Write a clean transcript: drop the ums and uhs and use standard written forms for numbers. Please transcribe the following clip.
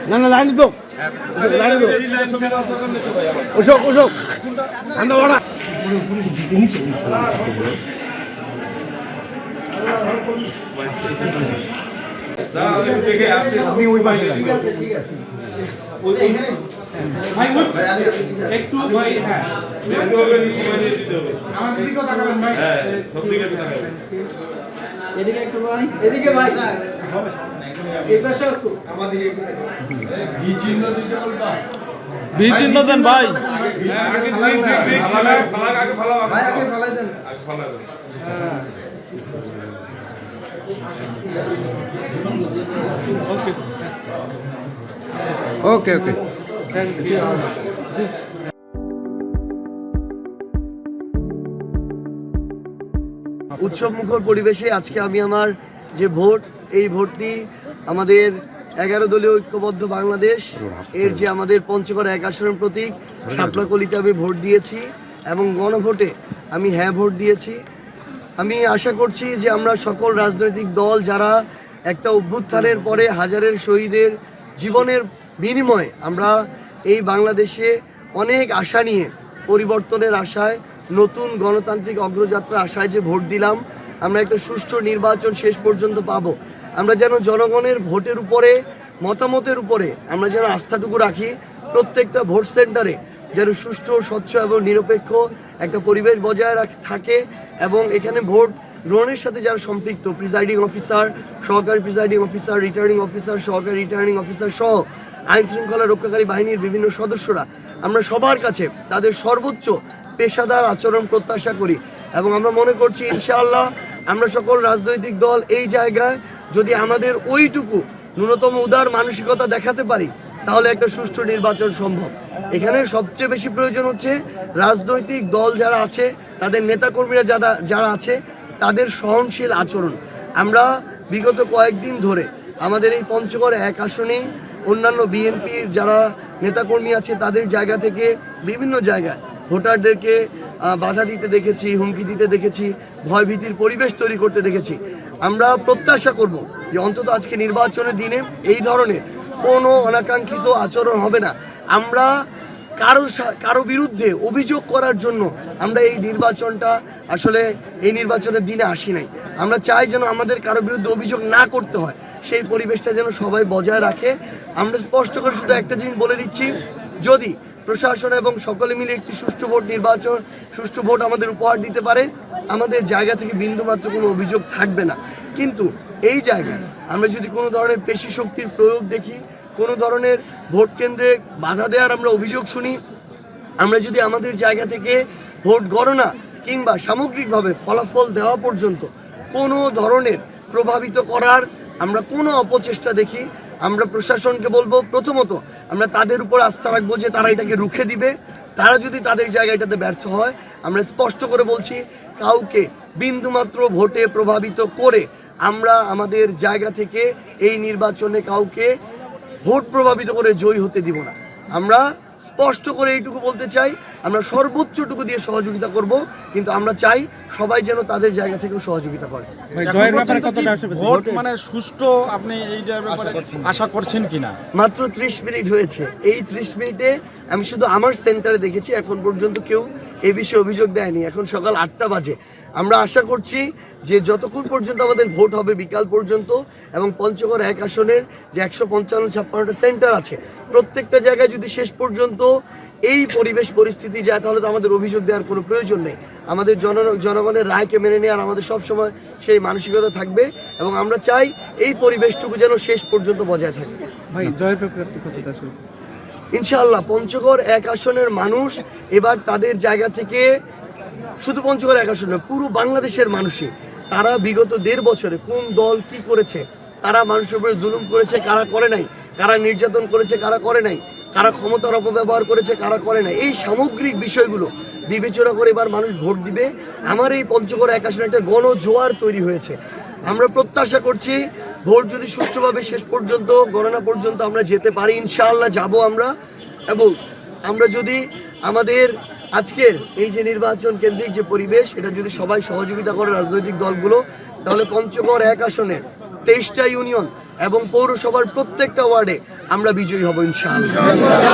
না না লাইন তো লাইন তো ওসব ওসব আমরা ওরা আমি ওই বাইরে ঠিক আছে ভাই একটু ভাই হ্যাঁ আমাদের দিকেও তাকাবেন ভাই হ্যাঁ সব দিকে তাকাবেন এদিকে একটু ভাই এদিকে ভাই এই পাশে একটু আমাদের দিকে একটু ভি চিহ্ন দিতে বলবা ভি চিহ্ন দেন ভাই আগে দেখ ফালা আগে ফালা ভাই আগে ফালাই দেন আগে ফালা হ্যাঁ ওকে ওকে থ্যাংক ইউ উৎসব মুখর পরিবেশে আজকে আমি আমার যে ভোট এই ভোটটি আমাদের 11 দলীয় ঐক্যবদ্ধ বাংলাদেশ এর যে আমাদের পঞ্চগড় 1 আসনের প্রতীক শাপলাকলিতে আমি ভোট দিয়েছি এবং গণভোটে আমি হ্যাঁ ভোট দিয়েছি। আমি আশা করছি যে আমরা সকল রাজনৈতিক দল যারা একটা অভ্যুত্থানের পরে হাজারের শহীদের জীবনের বিনিময়ে আমরা এই বাংলাদেশে অনেক আশা নিয়ে পরিবর্তনের আশায় নতুন গণতান্ত্রিক অগ্রযাত্রা আশায় যে ভোট দিলাম আমরা একটা সুষ্ঠু নির্বাচন শেষ পর্যন্ত পাবো। আমরা যেন জনগণের ভোটের উপরে মতামতের উপরে আমরা যেন আস্থাটুকু রাখি, প্রত্যেকটা ভোট সেন্টারে যেন সুষ্ঠু স্বচ্ছ এবং নিরপেক্ষ একটা পরিবেশ বজায় থাকে এবং এখানে ভোট গ্রহণের সাথে যারা সম্পৃক্ত প্রিসাইডিং অফিসার, সহকারী প্রিসাইডিং অফিসার, রিটার্নিং অফিসার, সহকারী রিটার্নিং অফিসার সহ আইন শৃঙ্খলা রক্ষাকারী বাহিনীর বিভিন্ন সদস্যরা আমরা সবার কাছে তাদের সর্বোচ্চ পেশাদার আচরণ প্রত্যাশা করি এবং আমরা মনে করছি ইনশাআল্লাহ আমরা সকল রাজনৈতিক দল এই জায়গায় যদি আমাদের ওইটুকু ন্যূনতম উদার মানসিকতা দেখাতে পারি তাহলে একটা সুষ্ঠু নির্বাচন সম্ভব। এখানে সবচেয়ে বেশি প্রয়োজন হচ্ছে রাজনৈতিক দল যারা আছে তাদের নেতাকর্মীরা যারা আছে তাদের সহনশীল আচরণ। আমরা বিগত কয়েকদিন ধরে আমাদের এই পঞ্চগড় 1 আসনে অন্যান্য বিএনপির যারা নেতাকর্মী আছে তাদের জায়গা থেকে বিভিন্ন জায়গায় ভোটারদেরকে বাধা দিতে দেখেছি, হুমকি দিতে দেখেছি, ভয়ভীতির পরিবেশ তৈরি করতে দেখেছি। আমরা প্রত্যাশা করব যে অন্তত আজকে নির্বাচনের দিনে এই ধরনের কোনো অনাকাঙ্ক্ষিত আচরণ হবে না। আমরা কারো বিরুদ্ধে অভিযোগ করার জন্য আমরা এই নির্বাচনটা আসলে এই নির্বাচনের দিনে আসি নাই। আমরা চাই যেন আমাদের কারো বিরুদ্ধে অভিযোগ না করতে হয়, সেই পরিবেশটা যেন সবাই বজায় রাখে। আমরা স্পষ্ট করে শুধু একটা জিনিস বলে দিচ্ছি, যদি প্রশাসন এবং সকলে মিলে একটি সুষ্ঠু ভোট আমাদের উপহার দিতে পারে আমাদের জায়গা থেকে বিন্দুমাত্র কোনো অভিযোগ থাকবে না। কিন্তু এই জায়গায় আমরা যদি কোনো ধরনের পেশি শক্তির প্রয়োগ দেখি, কোনো ধরনের ভোট কেন্দ্রে বাধা দেওয়ার আমরা অভিযোগ শুনি, আমরা যদি আমাদের জায়গা থেকে ভোট গণনা কিংবা সামগ্রিকভাবে ফলাফল দেওয়া পর্যন্ত কোনো ধরনের প্রভাবিত করার আমরা কোনো অপচেষ্টা দেখি, আমরা প্রশাসনকে বলবো প্রথমত আমরা তাদের উপর আস্থা রাখবো যে তারা এটাকে রুখে দিবে। তারা যদি তাদের জায়গা এটাতে ব্যর্থ হয় আমরা স্পষ্ট করে বলছি কাউকে বিন্দুমাত্র ভোটে প্রভাবিত করে আমরা আমাদের জায়গা থেকে এই নির্বাচনে কাউকে ভোট প্রভাবিত করে জয়ী হতে দিব না। আমরা স্পষ্ট করে এইটুকু বলতে চাই, আমরা সর্বোচ্চটুকু দিয়ে সহযোগিতা করব, কিন্তু আমরা চাই সবাই যেন তাদের জায়গা থেকেও সহযোগিতা করে। ভোট মানে সুষ্ঠু আপনি এই ব্যাপারে আশা করছেন কিনা? মাত্র 30 মিনিট হয়েছে, এই 30 মিনিটে আমি শুধু আমার সেন্টারে দেখেছি, এখন পর্যন্ত কেউ এই বিষয়ে অভিযোগ দেয়নি। এখন সকাল 8টা বাজে। আমরা আশা করছি যে যতক্ষণ পর্যন্ত আমাদের ভোট হবে বিকাল পর্যন্ত এবং পঞ্চগড় 1 আসনের যে 155-56টা সেন্টার আছে প্রত্যেকটা জায়গায় যদি শেষ পর্যন্ত এই পরিবেশ পরিস্থিতি যায় তাহলে তো আমাদের অভিযোগ দেওয়ার কোনো প্রয়োজন নেই। আমাদের জনগণের রায়কে মেনে নেওয়ার আমাদের সবসময় সেই মানসিকতা থাকবে এবং আমরা চাই এই পরিবেশটুকু যেন শেষ পর্যন্ত বজায় থাকে। ইনশাআল্লাহ পঞ্চগড় 1 আসনের মানুষ এবার তাদের জায়গা থেকে শুধু পঞ্চগড় 1 আসন নয় পুরো বাংলাদেশের মানুষই তারা বিগত 1.5 বছরে কোন দল কি করেছে, তারা মানুষের উপরে জুলুম করেছে কারা করে নাই, কারা নির্যাতন করেছে কারা করে নাই, কারা ক্ষমতার অপব্যবহার করেছে কারা করে নাই, এই সামগ্রিক বিষয়গুলো বিবেচনা করে এবার মানুষ ভোট দিবে। আমার এই পঞ্চগড় 1 আসনে একটা গণজোয়ার তৈরি হয়েছে। আমরা প্রত্যাশা করছি ভোট যদি সুষ্ঠুভাবে শেষ পর্যন্ত গণনা পর্যন্ত আমরা যেতে পারি, ইনশাআল্লাহ যাব আমরা। এবং আমরা যদি আমাদের আজকের এই যে নির্বাচন কেন্দ্রিক যে পরিবেশ এটা যদি সবাই সহযোগিতা করে রাজনৈতিক দলগুলো, তাহলে পঞ্চগড় 1 আসনে 23টা ইউনিয়ন এবং পৌরসভার প্রত্যেকটা ওয়ার্ডে আমরা বিজয়ী হব ইনশাআল্লাহ।